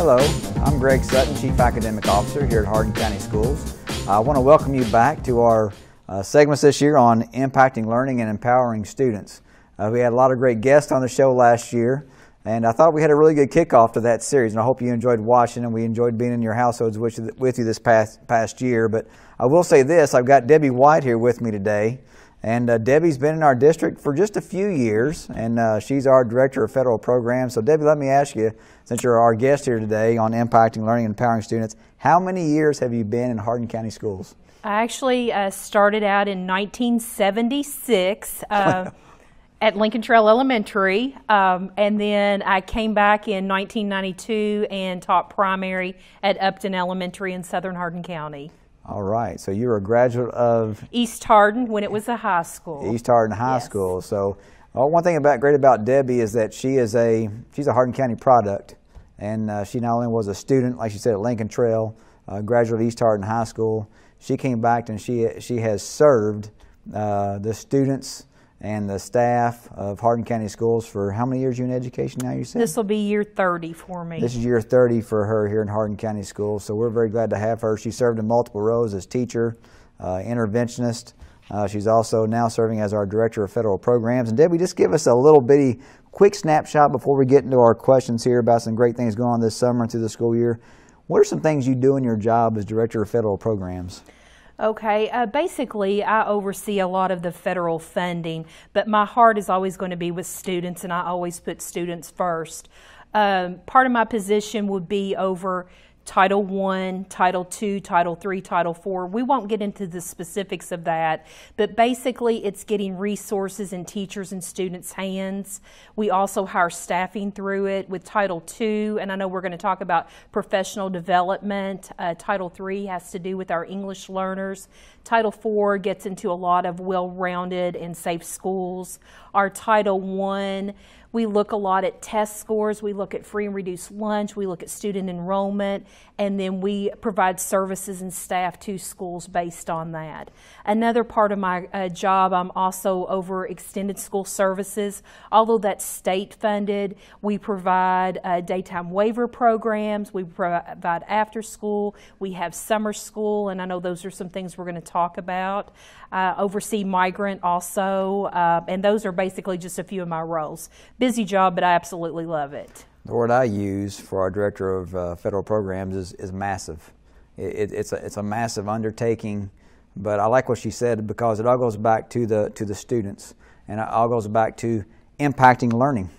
Hello, I'm Greg Sutton, Chief Academic Officer here at Hardin County Schools. I want to welcome you back to our segments this year on impacting learning and empowering students. We had a lot of great guests on the show last year, and I thought we had a really good kickoff to that series, and I hope you enjoyed watching and we enjoyed being in your households with you this past year. But I will say this, I've got Debbie White here with me today, and Debbie's been in our district for just a few years, and she's our Director of Federal Programs. So Debbie, let me ask you, since you're our guest here today on impacting learning and empowering students, how many years have you been in Hardin County Schools? I actually started out in 1976 at Lincoln Trail Elementary, and then I came back in 1992 and taught primary at Upton Elementary in Southern Hardin County. All right, so you're a graduate of East Hardin when it was a high school. East Hardin High School. So one thing great about Debbie is that she's a Hardin County product, and she not only was a student, like she said, at Lincoln Trail, graduate of East Hardin High School. She came back and she has served the students and the staff of Hardin County Schools for how many years you in education now, you said? This will be year 30 for me. This is year 30 for her here in Hardin County Schools, so we're very glad to have her. She served in multiple roles as teacher, interventionist. She's also now serving as our Director of Federal Programs. And Debbie, just give us a little bitty quick snapshot before we get into our questions here about some great things going on this summer and through the school year. What are some things you do in your job as Director of Federal Programs? Okay, basically I oversee a lot of the federal funding, but my heart is always going to be with students, and I always put students first. Part of my position would be over Title I, Title II, Title III, Title IV. We won't get into the specifics of that, but basically it's getting resources in teachers and students' hands. We also hire staffing through it with Title II, and I know we're going to talk about professional development. Title III has to do with our English learners. Title IV gets into a lot of well-rounded and safe schools. Our Title I, we look a lot at test scores, we look at free and reduced lunch, we look at student enrollment, and then we provide services and staff to schools based on that. Another part of my job, I'm also over extended school services. Although that's state funded, we provide daytime waiver programs, we provide after school, we have summer school, and I know those are some things we're going to talk about. Oversee migrant also, and those are basically just a few of my roles. Busy job, but I absolutely love it. The word I use for our Director of Federal Programs is massive. It's a massive undertaking, but I like what she said because it all goes back to the students, and it all goes back to impacting learning.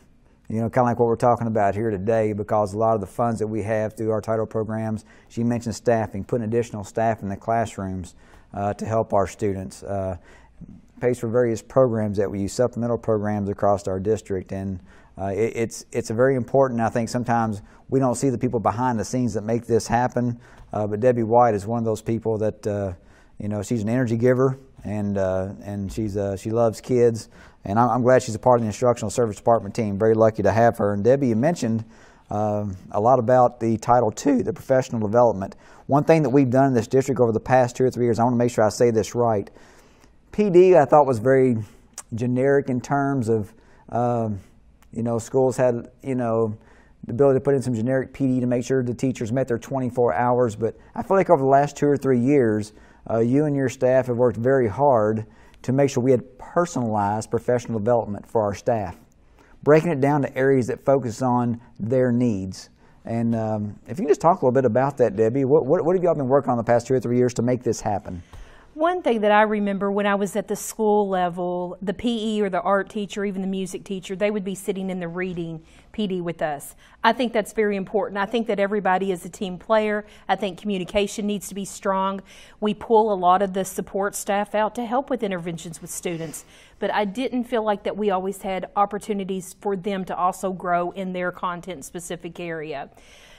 You know, kind of like what we're talking about here today, because a lot of the funds that we have through our title programs, she mentioned staffing, putting additional staff in the classrooms to help our students. Pays for various programs that we use, supplemental programs across our district, and it's very important. I think sometimes we don't see the people behind the scenes that make this happen, but Debbie White is one of those people that you know, she's an energy giver, and she loves kids, and I'm glad she's a part of the instructional service department team. Very lucky to have her. And Debbie, you mentioned a lot about the Title II, the professional development. One thing that we've done in this district over the past 2 or 3 years, I want to make sure I say this right. PD I thought was very generic in terms of, you know, schools had, you know, the ability to put in some generic PD to make sure the teachers met their 24 hours. But I feel like over the last 2 or 3 years, you and your staff have worked very hard to make sure we had personalized professional development for our staff, breaking it down to areas that focus on their needs. And if you can just talk a little bit about that, Debbie, what have y'all been working on the past 2 or 3 years to make this happen? One thing that I remember when I was at the school level, the PE or the art teacher, even the music teacher, they would be sitting in the reading PD with us. I think that's very important. I think that everybody is a team player. I think communication needs to be strong. We pull a lot of the support staff out to help with interventions with students, but I didn't feel like that we always had opportunities for them to also grow in their content-specific area.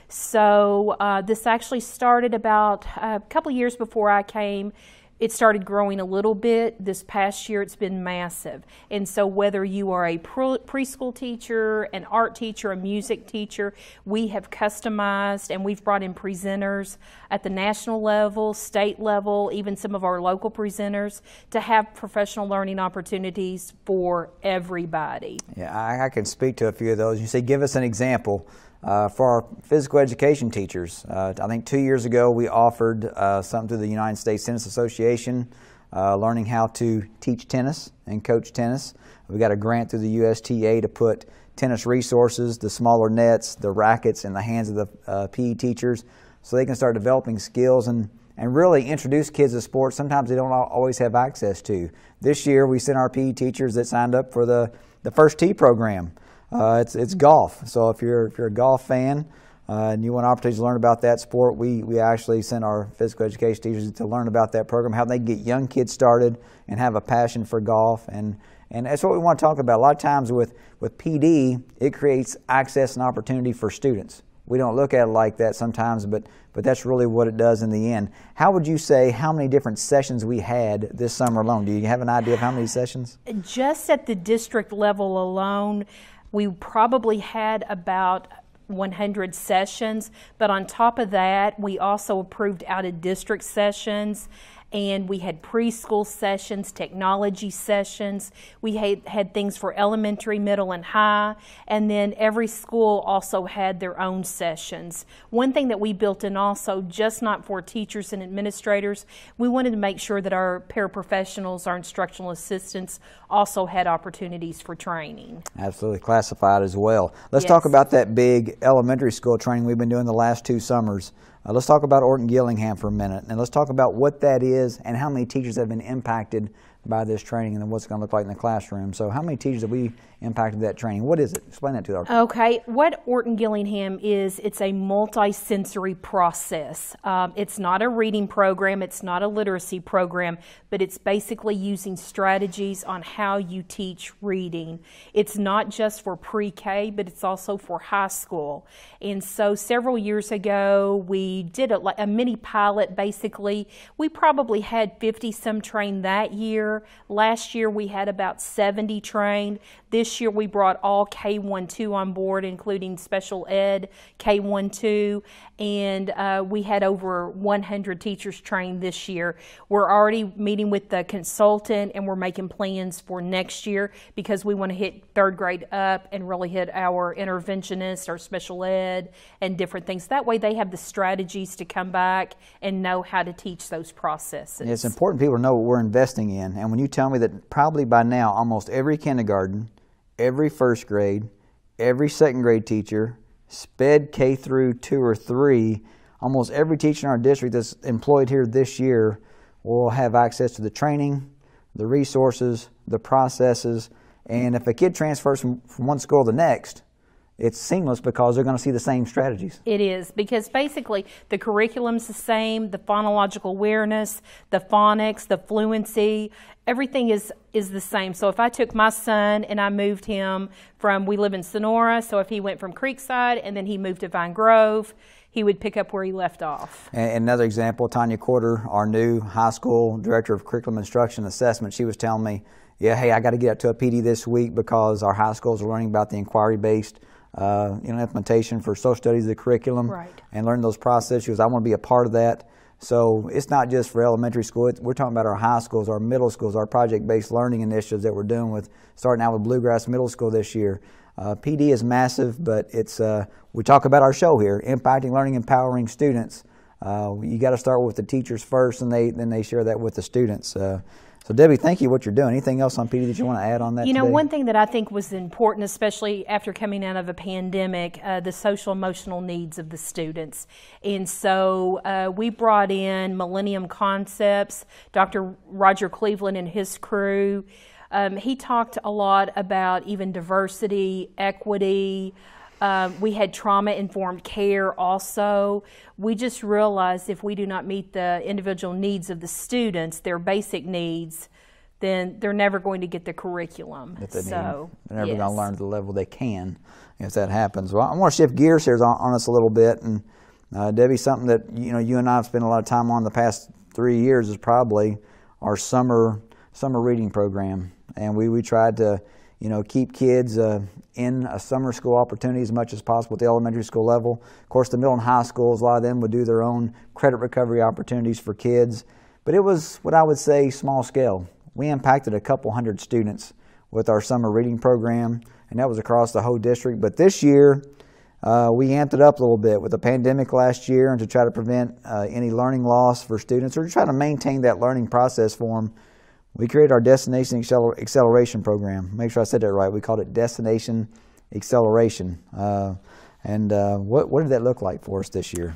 So this actually started about a couple of years before I came. It started growing a little bit. This past year it's been massive. And so whether you are a preschool teacher, an art teacher, a music teacher, we have customized and we've brought in presenters at the national level, state level, even some of our local presenters to have professional learning opportunities for everybody. Yeah, I can speak to a few of those. You say, give us an example. For our physical education teachers, I think 2 years ago we offered something through the United States Tennis Association, learning how to teach tennis and coach tennis. We got a grant through the USTA to put tennis resources, the smaller nets, the rackets in the hands of the PE teachers so they can start developing skills and really introduce kids to sports sometimes they don't always have access to. This year we sent our PE teachers that signed up for the First Tee program. It's golf, so if you're a golf fan and you want opportunities to learn about that sport, we actually sent our physical education teachers to learn about that program, how they get young kids started and have a passion for golf, and that's what we want to talk about. A lot of times with PD, it creates access and opportunity for students. We don't look at it like that sometimes, but that's really what it does in the end. How would you say how many different sessions we had this summer alone? Do you have an idea of how many sessions? Just at the district level alone, we probably had about 100 sessions, but on top of that, we also approved out-of-district sessions, and we had preschool sessions, technology sessions. We had things for elementary, middle, and high, and then every school also had their own sessions. One thing that we built in also, just not for teachers and administrators, we wanted to make sure that our paraprofessionals, our instructional assistants, also had opportunities for training. Absolutely, classified as well. Let's Yes. talk about that big elementary school training we've been doing the last 2 summers. Let's talk about Orton Gillingham for a minute, and let's talk about what that is and how many teachers have been impacted by this training and then what's it going to look like in the classroom. So how many teachers have we impacted that training? What is it? Explain that to our Okay, what Orton Gillingham is, it's a multi-sensory process. It's not a reading program, it's not a literacy program, but it's basically using strategies on how you teach reading. It's not just for pre-K, but it's also for high school. And so several years ago, we did a mini pilot basically. We probably had 50-some trained that year. Last year we had about 70 trained. This year we brought all K-1-2 on board, including special ed, K-1-2, and we had over 100 teachers trained this year. We're already meeting with the consultant and we're making plans for next year because we want to hit 3rd grade up and really hit our interventionists, our special ed, and different things. That way they have the strategies to come back and know how to teach those processes. It's important people to know what we're investing in, and when you tell me that probably by now almost every kindergarten, every 1st grade, every 2nd grade teacher, SPED K through 2 or 3, almost every teacher in our district that's employed here this year will have access to the training, the resources, the processes, and if a kid transfers from one school to the next, it's seamless because they're going to see the same strategies. It is, because basically the curriculum's the same, the phonological awareness, the phonics, the fluency, everything is the same. So if I took my son and I moved him from, we live in Sonora, so if he went from Creekside and then he moved to Vine Grove, he would pick up where he left off. And another example, Tanya Quarter, our new high school director of curriculum instruction assessment, she was telling me, yeah, hey, I got to get up to a PD this week because our high schools are learning about the inquiry-based implementation for social studies of the curriculum, Right. and learn those processes. She goes, I want to be a part of that. So it's not just for elementary school. We're talking about our high schools, our middle schools, our project-based learning initiatives that we're doing with starting out with Bluegrass Middle School this year. PD is massive, but it's we talk about our show here, impacting, learning, empowering students. You got to start with the teachers first, and then they share that with the students. So Debbie, thank you for what you're doing. Anything else on PD that you want to add on that You know, today? one thing that I think was important, especially after coming out of a pandemic, the social emotional needs of the students. And so we brought in Millennium Concepts, Dr. Roger Cleveland and his crew. He talked a lot about even diversity, equity. We had trauma-informed care also. We just realized if we do not meet the individual needs of the students, their basic needs, then they're never going to get the curriculum. That they need. So, They're never yes. going to learn to the level they can if that happens. Well, I want to shift gears here on us a little bit. And Debbie, something that you and I have spent a lot of time on the past 3 years is probably our summer reading program. And we tried to keep kids in a summer school opportunity as much as possible at the elementary school level. Of course, the middle and high schools, a lot of them would do their own credit recovery opportunities for kids. But it was what I would say small scale. We impacted a couple hundred students with our summer reading program, and that was across the whole district. But this year, we amped it up a little bit with the pandemic last year, and to try to prevent any learning loss for students, or to try to maintain that learning process for them, we created our Destination Acceleration Program. Make sure I said that right. We called it Destination Acceleration. What did that look like for us this year?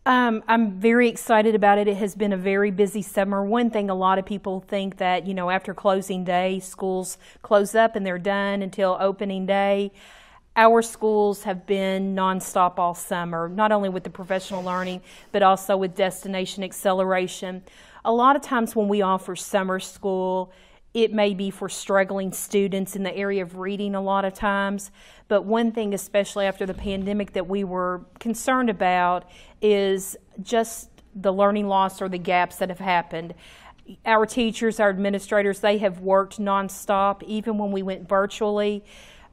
I'm very excited about it. It has been a very busy summer. One thing, a lot of people think that, you know, after closing day, schools close up and they're done until opening day. Our schools have been nonstop all summer, not only with the professional learning, but also with Destination Acceleration. A lot of times when we offer summer school, it may be for struggling students in the area of reading a lot of times. But one thing, especially after the pandemic, that we were concerned about is just the learning loss or the gaps that have happened. Our teachers, our administrators, they have worked nonstop, even when we went virtually.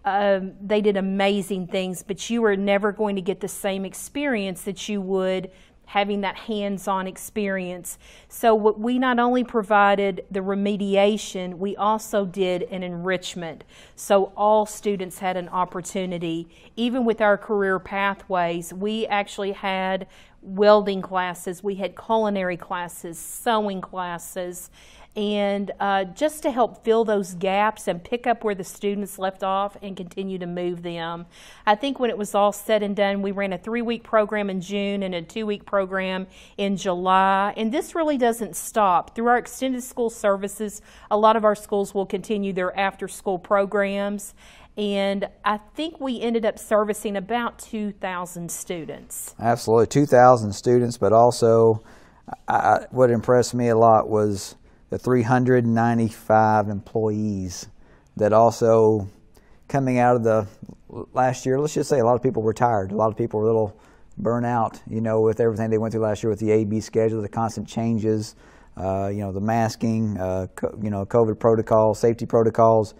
They did amazing things, but you are never going to get the same experience that you would having that hands-on experience. So we not only provided the remediation, we also did an enrichment. So all students had an opportunity. Even with our career pathways, we actually had welding classes, we had culinary classes, sewing classes, and just to help fill those gaps and pick up where the students left off and continue to move them. I think when it was all said and done, we ran a 3-week program in June and a 2-week program in July, and this really doesn't stop. Through our extended school services, a lot of our schools will continue their after-school programs, and I think we ended up servicing about 2,000 students. Absolutely, 2,000 students, but also what impressed me a lot was the 395 employees that also, coming out of the last year, let's just say a lot of people were tired. A lot of people were a little burnt out, you know, with everything they went through last year with the AB schedule, the constant changes, you know, the masking, you know, COVID protocols, safety protocols.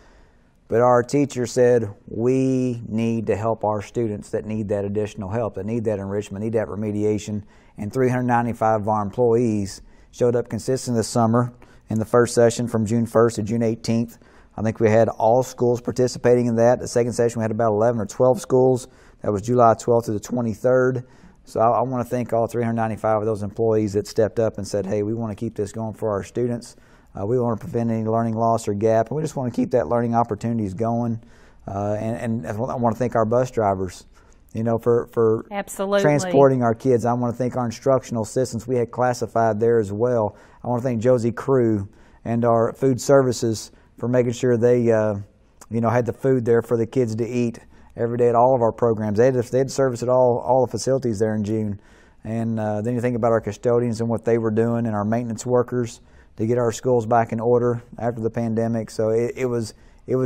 But our teacher said, we need to help our students that need that additional help, that need that enrichment, need that remediation. And 395 of our employees showed up consistent this summer. In the first session from June 1st to June 18th, I think we had all schools participating in that. The second session, we had about 11 or 12 schools. That was July 12th to the 23rd. So I want to thank all 395 of those employees that stepped up and said, hey, we want to keep this going for our students. We want to prevent any learning loss or gap, and we just want to keep that learning opportunities going. And I want to thank our bus drivers, you know, for Absolutely. Transporting our kids. I want to thank our instructional assistants. We had classified there as well. I want to thank Josie Crew and our food services for making sure they, you know, had the food there for the kids to eat every day at all of our programs. They had service at all the facilities there in June. And then you think about our custodians and what they were doing, and our maintenance workers to get our schools back in order after the pandemic. So it was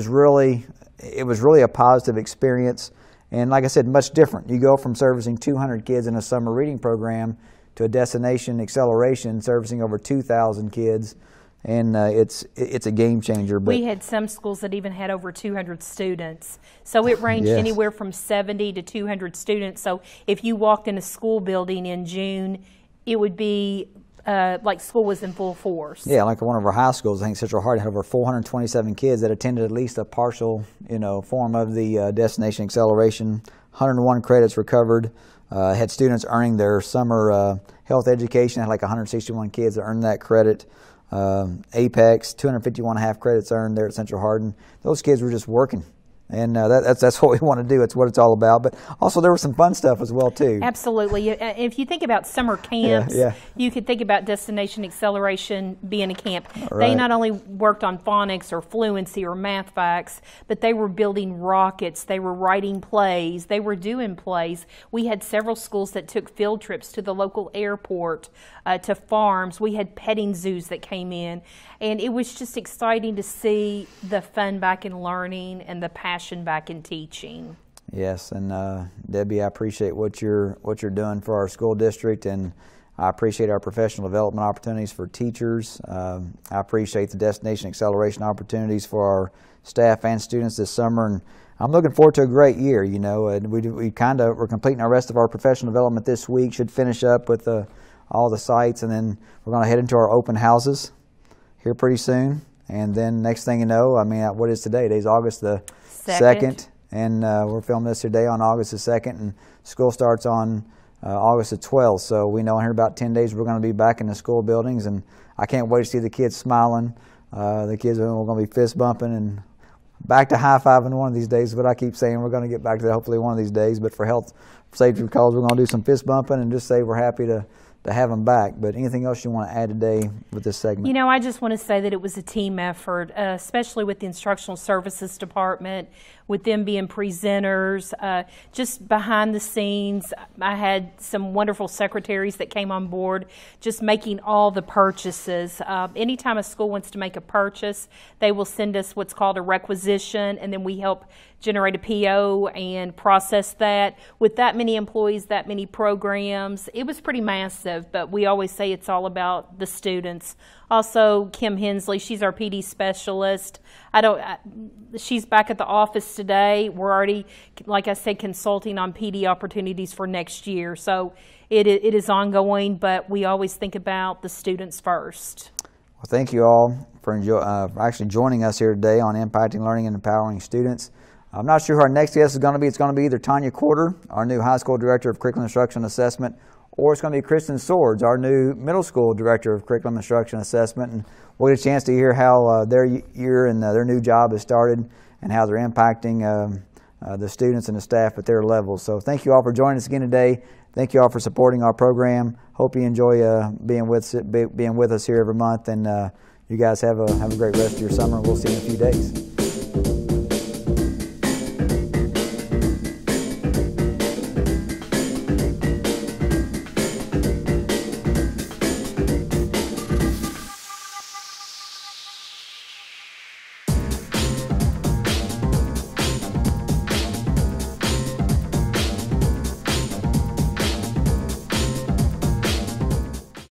really a positive experience. And like I said, much different. You go from servicing 200 kids in a summer reading program to a Destination Acceleration servicing over 2,000 kids, and it's a game changer. But we had some schools that even had over 200 students. So it ranged Yes. anywhere from 70 to 200 students. So if you walked in a school building in June, it would be like school was in full force. Yeah, like one of our high schools, I think Central Harding had over 427 kids that attended at least a partial, you know, form of the Destination Acceleration. 101 credits recovered. Had students earning their summer health education. Had like 161 kids that earned that credit. Apex, 251 half credits earned there at Central Harding. Those kids were just working. And that's what we want to do. It's what it's all about. But also there was some fun stuff as well, too. Absolutely. If you think about summer camps, you could think about Destination Acceleration being a camp. Right. They not only worked on phonics or fluency or math facts, but they were building rockets. They were writing plays. They were doing plays. We had several schools that took field trips to the local airport, to farms. We had petting zoos that came in. And it was just exciting to see the fun back in learning and the passion back in teaching. Yes, and Debbie, I appreciate what you're doing for our school district, and I appreciate our professional development opportunities for teachers. I appreciate the Destination Acceleration opportunities for our staff and students this summer, and I'm looking forward to a great year. You know, and we're completing our rest of our professional development this week. Should finish up with all the sites, and then we're going to head into our open houses here pretty soon. And then next thing you know, I mean, what is today? Today's August the 2nd. and we're filming this today on August the 2nd, and school starts on August the 12th. So we know in about 10 days we're going to be back in the school buildings, and I can't wait to see the kids smiling. The kids are going to be fist bumping and back to high-fiving one of these days. But I keep saying we're going to get back to that hopefully one of these days. But for health safety calls, we're going to do some fist bumping and just say we're happy to have them back. But anything else you want to add today with this segment? You know, I just want to say that it was a team effort, especially with the Instructional Services Department, with them being presenters, just behind the scenes. I had some wonderful secretaries that came on board, just making all the purchases. Anytime a school wants to make a purchase, they will send us what's called a requisition, and then we help generate a PO and process that. With that many employees, that many programs, it was pretty massive, but we always say it's all about the students. Also, Kim Hensley, she's our PD specialist. She's back at the office today. We're already, like I said, consulting on PD opportunities for next year. So it is ongoing, but we always think about the students first. Well, thank you all for actually joining us here today on Impacting Learning and Empowering Students. I'm not sure who our next guest is going to be. It's going to be either Tanya Quarter, our new high school director of curriculum instruction assessment, or it's going to be Kristen Swords, our new middle school director of curriculum instruction assessment. And we'll get a chance to hear how their year and their new job has started and how they're impacting the students and the staff at their levels. So thank you all for joining us again today. Thank you all for supporting our program. Hope you enjoy being with us here every month. And you guys have a great rest of your summer. We'll see you in a few days.